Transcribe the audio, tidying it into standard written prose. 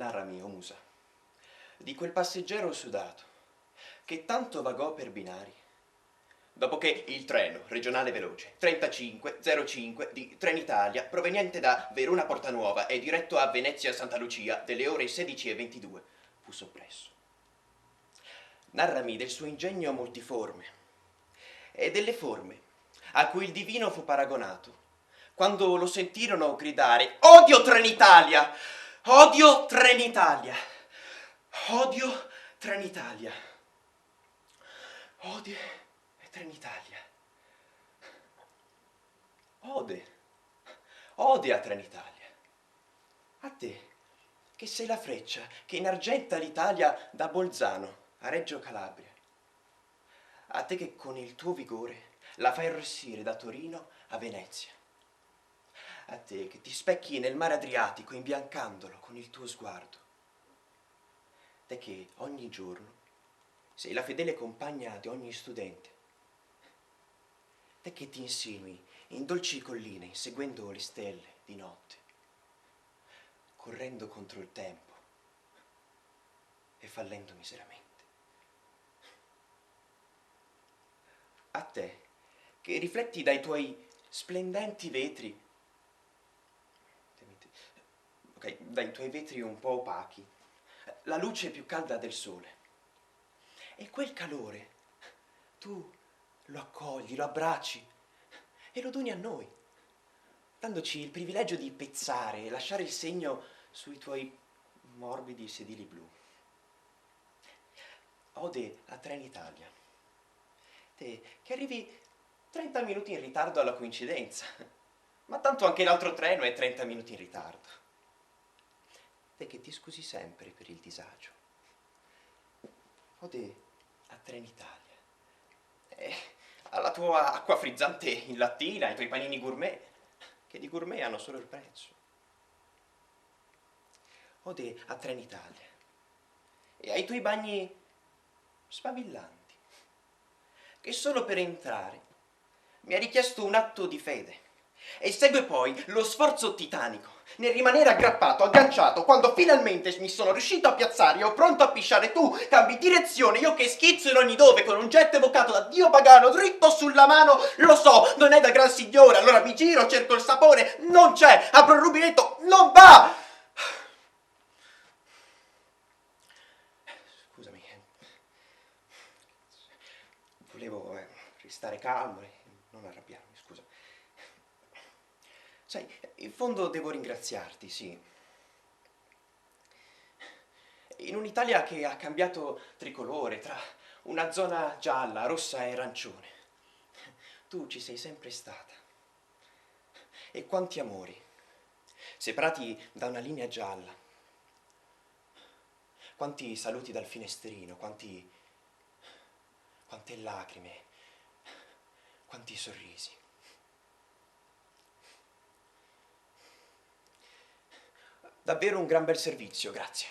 Narrami, o musa, di quel passeggero sudato che tanto vagò per binari, dopo che il treno regionale veloce 3505 di Trenitalia, proveniente da Verona Portanuova e diretto a Venezia Santa Lucia delle ore 16:22, fu soppresso. Narrami del suo ingegno multiforme e delle forme a cui il divino fu paragonato quando lo sentirono gridare: "Odio Trenitalia! Odio Trenitalia! Odio Trenitalia! Odio Trenitalia!" Ode a Trenitalia. A te, che sei la freccia che inargenta l'Italia da Bolzano a Reggio Calabria. A te che con il tuo vigore la fai arrossire da Torino a Venezia. A te che ti specchi nel mare Adriatico imbiancandolo con il tuo sguardo. Te che ogni giorno sei la fedele compagna di ogni studente. Te che ti insinui in dolci colline inseguendo le stelle di notte, correndo contro il tempo e fallendo miseramente. A te che rifletti dai tuoi splendenti vetri, ok, dai tuoi vetri un po' opachi, la luce più calda del sole. E quel calore tu lo accogli, lo abbracci e lo doni a noi, dandoci il privilegio di pezzare e lasciare il segno sui tuoi morbidi sedili blu. Ode a Trenitalia. Te che arrivi 30 minuti in ritardo alla coincidenza, ma tanto anche l'altro treno è 30 minuti in ritardo. Te che ti scusi sempre per il disagio. Ode a Trenitalia. Alla tua acqua frizzante in lattina, ai tuoi panini gourmet, che di gourmet hanno solo il prezzo. Ode a Trenitalia. E ai tuoi bagni sfavillanti, che solo per entrare mi ha richiesto un atto di fede. E segue poi lo sforzo titanico nel rimanere aggrappato, agganciato, quando finalmente mi sono riuscito a piazzare e ho pronto a pisciare. Tu cambi direzione, io che schizzo in ogni dove con un getto evocato da Dio pagano dritto sulla mano. Lo so, non è da gran signore, allora mi giro, cerco il sapone, non c'è, apro il rubinetto, non va. Scusami, volevo restare calmo e non arrabbiarmi, scusa. Sai, in fondo devo ringraziarti, sì. In un'Italia che ha cambiato tricolore tra una zona gialla, rossa e arancione, tu ci sei sempre stata. E quanti amori, separati da una linea gialla, quanti saluti dal finestrino, quante lacrime, quanti sorrisi. Davvero un gran bel servizio, grazie.